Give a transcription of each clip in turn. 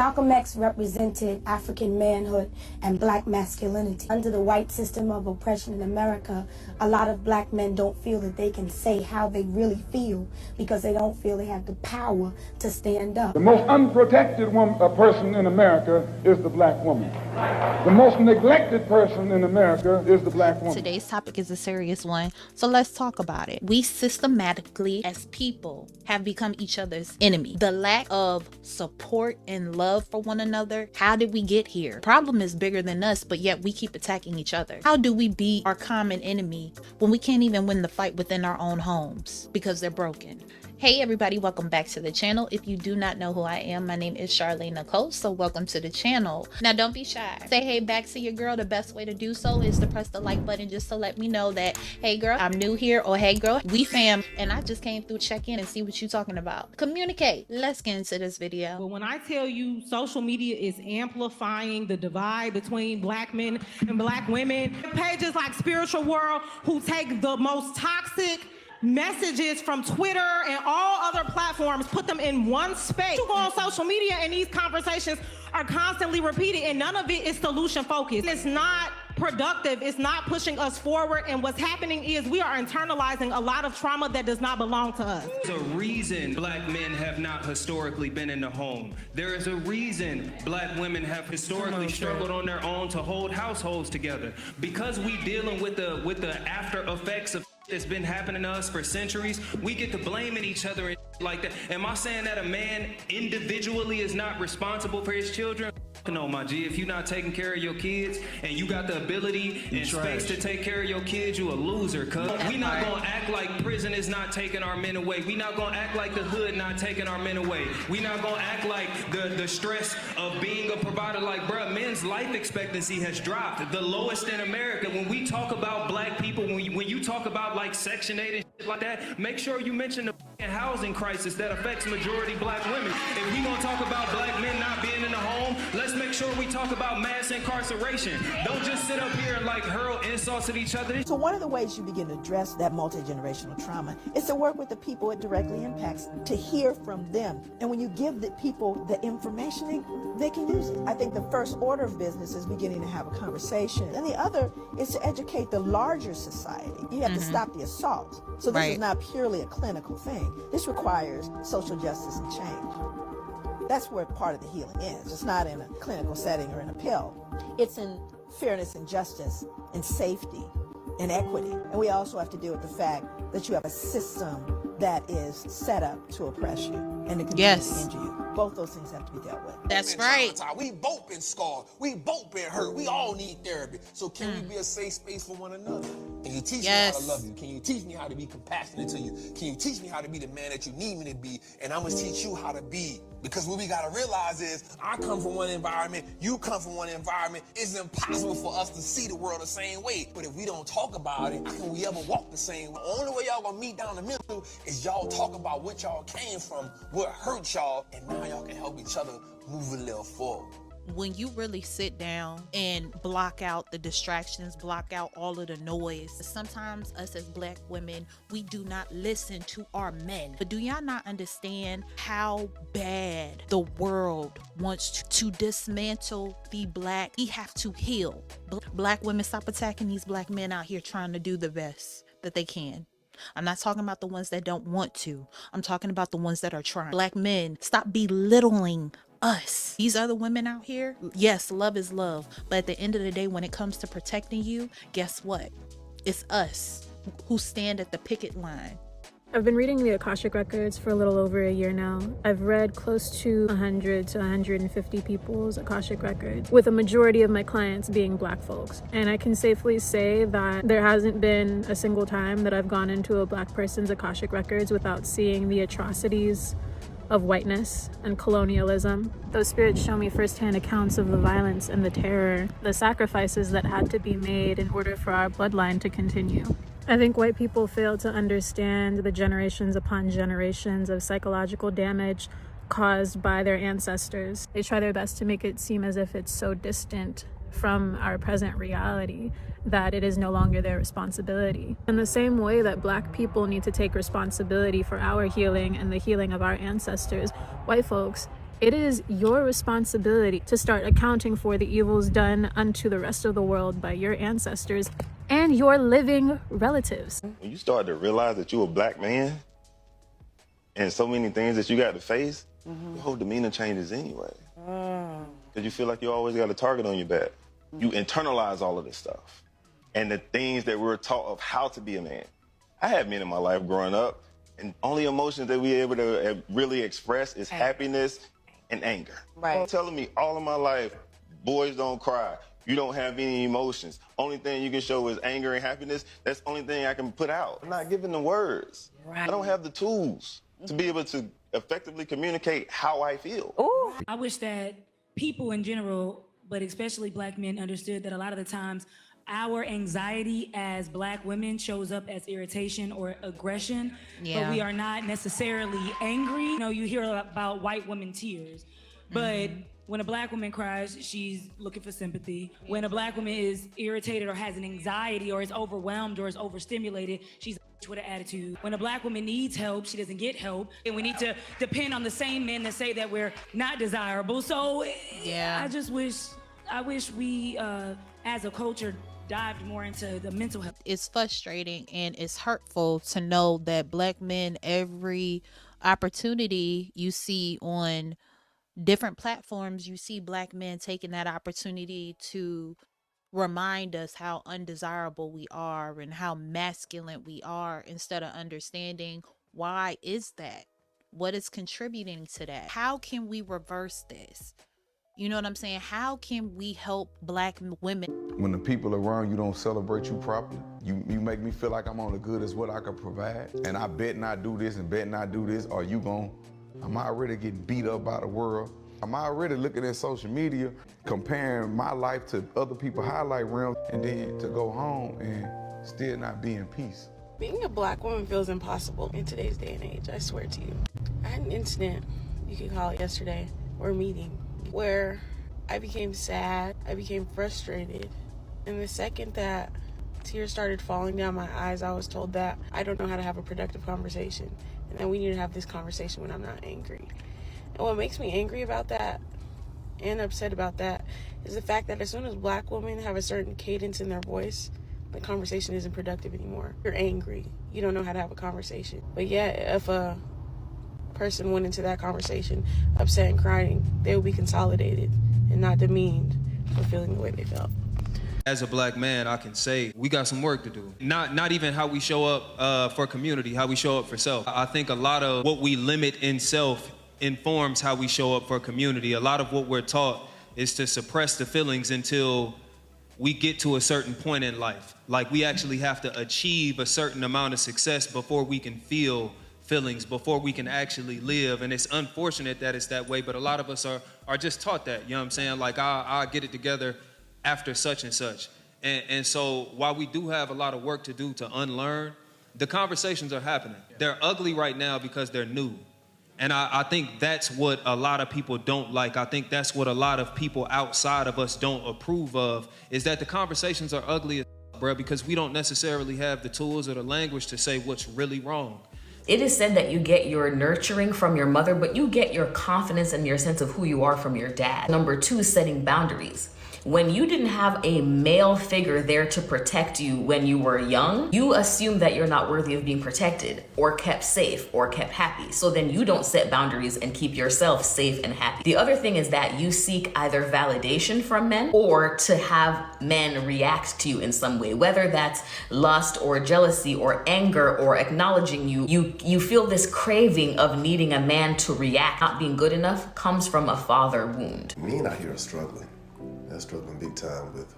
Malcolm X represented African manhood and black masculinity. Under the white system of oppression in America, a lot of black men don't feel that they can say how they really feel because they don't feel they have the power to stand up. The most unprotected person in America is the black woman. The most neglected person in America is the black woman. Today's topic is a serious one, so let's talk about it. We systematically, as people, have become each other's enemy. The lack of support and love for one another. How did we get here? The problem is bigger than us, but yet we keep attacking each other. How do we beat our common enemy when we can't even win the fight within our own homes because they're broken? Hey everybody, welcome back to the channel. If you do not know who I am, my name is Charle Nicole, so welcome to the channel. Now don't be shy. Say hey back to your girl. The best way to do so is to press the like button just to let me know that, hey girl, I'm new here, or hey girl, we fam, and I just came through check in and see what you're talking about. Communicate. Let's get into this video. But when I tell you social media is amplifying the divide between black men and black women, pages like Spiritual World who take the most toxic messages from Twitter and all other platforms, put them in one space. You go on social media and these conversations are constantly repeated and none of it is solution focused. It's not productive. It's not pushing us forward. And what's happening is we are internalizing a lot of trauma that does not belong to us. There's a reason black men have not historically been in the home. There is a reason black women have historically struggled on their own to hold households together. Because we dealing with the after effects of that's been happening to us for centuries, we get to blaming each other and like that. Am I saying that a man individually is not responsible for his children? No, my G, if you're not taking care of your kids and you got the ability and space to take care of your kids, you a loser, cuz. We not gonna act like prison is not taking our men away. We not gonna act like the hood not taking our men away. We not gonna act like the stress of being a provider. Like, bruh, men's life expectancy has dropped, the lowest in America. When we talk about black people, when you talk about like Section 8 and shit like that, make sure you mention the housing crisis that affects majority black women. If we gonna talk about black men not being in the home, let's make sure we talk about mass incarceration. Don't just sit up here and like hurl insults at each other. So one of the ways you begin to address that multi-generational trauma is to work with the people it directly impacts, to hear from them. And when you give the people the information, they can use it. I think the first order of business is beginning to have a conversation. And the other is to educate the larger society. You have to stop the assault. So this is not purely a clinical thing. This requires social justice and change. That's where part of the healing is. It's not in a clinical setting or in a pill. It's in fairness and justice and safety and equity. And we also have to deal with the fact that you have a system that is set up to oppress you and to continue to injure you. Both those things have to be dealt with. That's right. We both been scarred. We both been hurt. We all need therapy. So can we be a safe space for one another? Can you teach me how to love you? Can you teach me how to be compassionate to you? Can you teach me how to be the man that you need me to be? And I'm going to teach you how to be. Because what we got to realize is I come from one environment, you come from one environment. It's impossible for us to see the world the same way. But if we don't talk about it, how can we ever walk the same way? The only way y'all going to meet down the middle is y'all talk about what y'all came from, what hurt y'all, and now y'all can help each other move a little forward. When you really sit down and block out the distractions, block out all of the noise, sometimes us as black women, we do not listen to our men. But do y'all not understand how bad the world wants to dismantle the black? We have to heal. Black women, stop attacking these black men out here trying to do the best that they can. I'm not talking about the ones that don't want to. I'm talking about the ones that are trying. Black men, stop belittling us. These other women out here, yes, love is love. But at the end of the day, when it comes to protecting you, guess what? It's us who stand at the picket line. I've been reading the Akashic Records for a little over a year now. I've read close to 100 to 150 people's Akashic Records, with a majority of my clients being black folks. And I can safely say that there hasn't been a single time that I've gone into a black person's Akashic Records without seeing the atrocities of whiteness and colonialism. Those spirits show me firsthand accounts of the violence and the terror, the sacrifices that had to be made in order for our bloodline to continue. I think white people fail to understand the generations upon generations of psychological damage caused by their ancestors. They try their best to make it seem as if it's so distant from our present reality that it is no longer their responsibility. In the same way that black people need to take responsibility for our healing and the healing of our ancestors, white folks It is your responsibility to start accounting for the evils done unto the rest of the world by your ancestors and your living relatives. When you start to realize that you're a black man and so many things that you got to face, your whole demeanor changes anyway. Because you feel like you always got a target on your back. You internalize all of this stuff. And the things that we're taught of how to be a man. I had men in my life growing up, and only emotions that we able to really express is happiness and anger. Right. Telling me all of my life, boys don't cry. You don't have any emotions. Only thing you can show is anger and happiness. That's the only thing I can put out. I'm not giving the words. Right. I don't have the tools to be able to effectively communicate how I feel. Ooh. I wish that people in general, but especially black men, understood that a lot of the times our anxiety as black women shows up as irritation or aggression, but we are not necessarily angry. You know, you hear about white women tears, but when a black woman cries, she's looking for sympathy. When a black woman is irritated or has an anxiety or is overwhelmed or is overstimulated, she's with an attitude. When a black woman needs help, she doesn't get help. And we need to depend on the same men that say that we're not desirable. So I just wish we, as a culture, dived more into the mental health. It's frustrating and it's hurtful to know that black men, every opportunity you see on different platforms, you see black men taking that opportunity to remind us how undesirable we are and how masculine we are, instead of understanding why is that, what is contributing to that, how can we reverse this. You know what I'm saying? How can we help black women? When the people around you don't celebrate you properly, you make me feel like I'm only good as what I can provide. And I bet not do this and bet not do this, or I'm already getting beat up by the world. I'm already looking at social media, comparing my life to other people's highlight reels, and then to go home and still not be in peace. Being a black woman feels impossible in today's day and age, I swear to you. I had an incident, you could call it yesterday, or a meeting, where I became sad, I became frustrated. And the second that tears started falling down my eyes, I was told that I don't know how to have a productive conversation, and that we need to have this conversation when I'm not angry. And what makes me angry about that and upset about that is the fact that as soon as black women have a certain cadence in their voice, the conversation isn't productive anymore. You're angry, you don't know how to have a conversation. But yet, if a person went into that conversation upset and crying, they would be consolidated and not demeaned for feeling the way they felt. As a black man, I can say we got some work to do. Not even how we show up for community, how we show up for self. I think a lot of what we limit in self informs how we show up for community. A lot of what we're taught is to suppress the feelings until we get to a certain point in life. Like we actually have to achieve a certain amount of success before we can feel feelings, before we can actually live. And it's unfortunate that it's that way, but a lot of us are just taught that, you know what I'm saying? Like I'll get it together after such and such. And so while we do have a lot of work to do to unlearn, the conversations are happening. They're ugly right now because they're new. And I think that's what a lot of people don't like. I think that's what a lot of people outside of us don't approve of, is that the conversations are ugly, bro, because we don't necessarily have the tools or the language to say what's really wrong. It is said that you get your nurturing from your mother, but you get your confidence and your sense of who you are from your dad. Number 2 is setting boundaries. When you didn't have a male figure there to protect you when you were young, you assume that you're not worthy of being protected or kept safe or kept happy. So then you don't set boundaries and keep yourself safe and happy. The other thing is that you seek either validation from men or to have men react to you in some way, whether that's lust or jealousy or anger or acknowledging you. You feel this craving of needing a man to react. Not being good enough comes from a father wound. Men out here are struggling. They're struggling big time with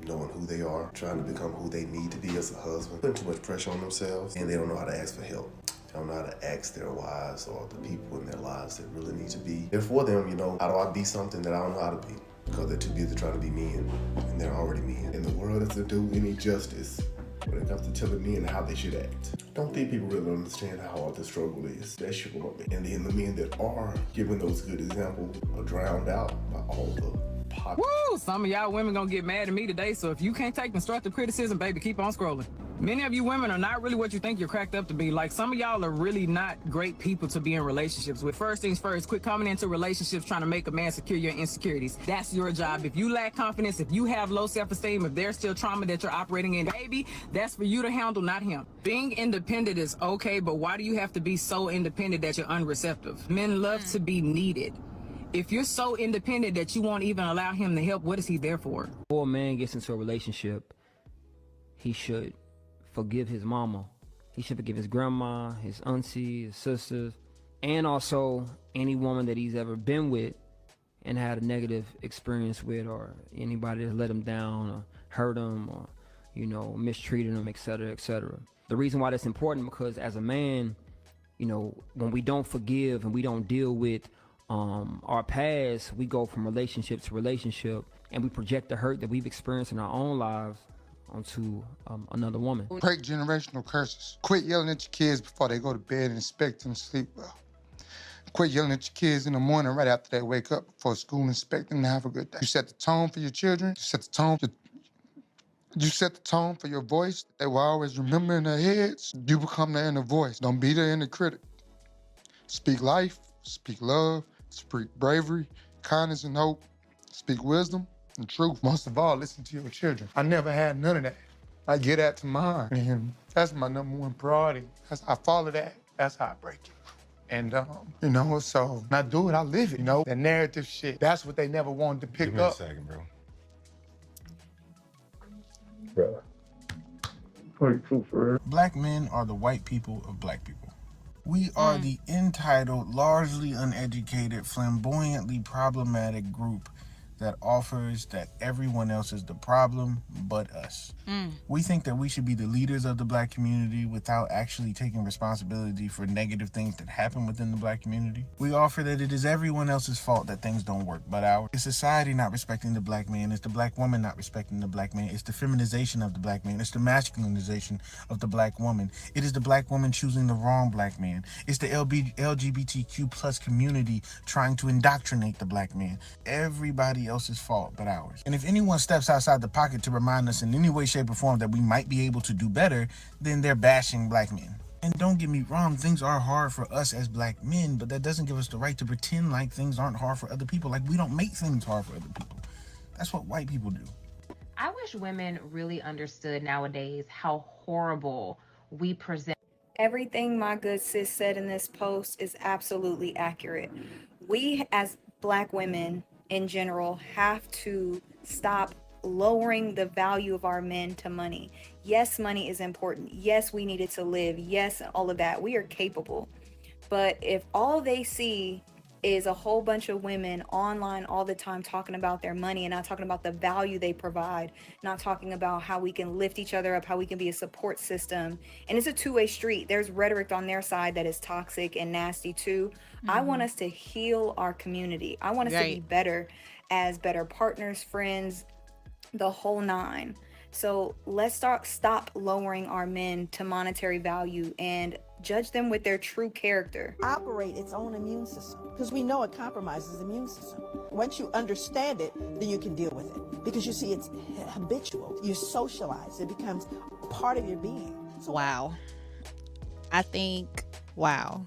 knowing who they are, trying to become who they need to be as a husband, putting too much pressure on themselves, and they don't know how to ask for help. They don't know how to ask their wives or the people in their lives that really need to be there for them, you know. How do I be something that I don't know how to be? Because they're too busy trying to be men, and they're already men. And the world doesn't do any justice when it comes to telling men how they should act. I don't think people really understand how hard the struggle is. That's your woman. And then the men that are giving those good examples are drowned out by all the Woo! Some of y'all women gonna get mad at me today, so if you can't take constructive criticism, baby, keep on scrolling. Many of you women are not really what you think you're cracked up to be. Like, some of y'all are really not great people to be in relationships with. First things first, quit coming into relationships trying to make a man secure your insecurities. That's your job. If you lack confidence, if you have low self-esteem, if there's still trauma that you're operating in, baby, that's for you to handle, not him. Being independent is okay, but why do you have to be so independent that you're unreceptive? Men love to be needed. If you're so independent that you won't even allow him to help, what is he there for? Before a man gets into a relationship, he should forgive his mama. He should forgive his grandma, his auntie, his sisters, and also any woman that he's ever been with and had a negative experience with, or anybody that let him down or hurt him or, you know, mistreated him, etc., etc. The reason why that's important, because as a man, you know, when we don't forgive and we don't deal with our past, we go from relationship to relationship and we project the hurt that we've experienced in our own lives onto another woman. Break generational curses. Quit yelling at your kids before they go to bed and expect them to sleep well. Quit yelling at your kids in the morning right after they wake up before school and expect them to have a good day. You set the tone for your children. You set the tone for your voice that they will always remember in their heads. You become the inner voice. Don't be the inner critic. Speak life, speak love, speak bravery, kindness and hope. Speak wisdom and truth. Most of all, listen to your children. I never had none of that. I get that to mine, and that's my number one priority. I follow that. That's how I break it. And, you know, so when I do it, I live it, you know? That narrative shit, that's what they never wanted to pick up. Give me a second, bro. Black men are the white people of black people. We are the entitled, largely uneducated, flamboyantly problematic group that offers that everyone else is the problem but us. We think that we should be the leaders of the black community without actually taking responsibility for negative things that happen within the black community. We offer that it is everyone else's fault that things don't work but ours. It's society not respecting the black man. It's the black woman not respecting the black man. It's the feminization of the black man. It's the masculinization of the black woman. It is the black woman choosing the wrong black man. It's the LGBTQ plus community trying to indoctrinate the black man. Everybody else's fault but ours. And if anyone steps outside the pocket to remind us in any way, shape, or form that we might be able to do better, then they're bashing black men. And don't get me wrong, things are hard for us as black men, but that doesn't give us the right to pretend like things aren't hard for other people. Like, we don't make things hard for other people. That's what white people do. I wish women really understood nowadays how horrible we present. Everything my good sis said in this post is absolutely accurate. We as black women in general have to stop lowering the value of our men to money. Yes, money is important. Yes, we need it to live. Yes, all of that. We are capable. But if all they see is a whole bunch of women online all the time talking about their money and not talking about the value they provide, not talking about how we can lift each other up, how we can be a support system. And it's a two-way street. There's rhetoric on their side that is toxic and nasty too. I want us to heal our community. I want us to be better as better partners, friends, the whole nine. So let's stop lowering our men to monetary value and judge them with their true character. Operate its own immune system, because we know it compromises the immune system. Once you understand it, then you can deal with it, because you see it's habitual. You socialize, it becomes part of your being. So wow. I think, wow.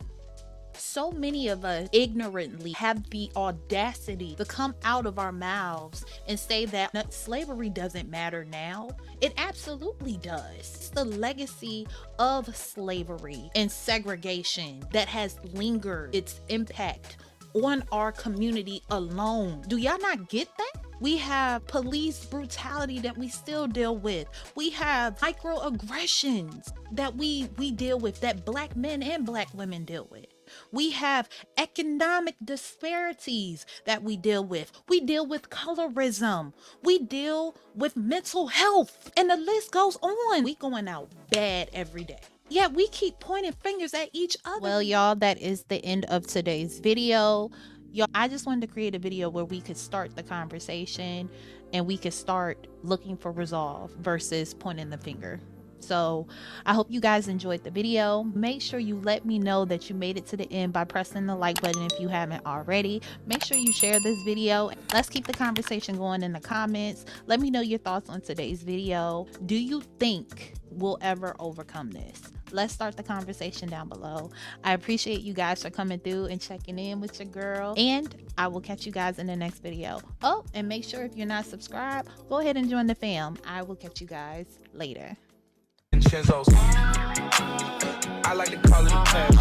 So many of us ignorantly have the audacity to come out of our mouths and say that slavery doesn't matter now. It absolutely does. It's the legacy of slavery and segregation that has lingered its impact on our community alone. Do y'all not get that? We have police brutality that we still deal with. We have microaggressions that we deal with, that black men and black women deal with. We have economic disparities that we deal with. We deal with colorism. We deal with mental health. And the list goes on. We going out bad every day. Yeah, we keep pointing fingers at each other. Well, y'all, that is the end of today's video. Y'all, I just wanted to create a video where we could start the conversation and we could start looking for resolve versus pointing the finger. So I hope you guys enjoyed the video. Make sure you let me know that you made it to the end by pressing the like button if you haven't already. Make sure you share this video. Let's keep the conversation going in the comments. Let me know your thoughts on today's video. Do you think we'll ever overcome this? Let's start the conversation down below. I appreciate you guys for coming through and checking in with your girl, and I will catch you guys in the next video. Oh, and make sure if you're not subscribed, go ahead and join the fam. I will catch you guys later. I like to call it a class.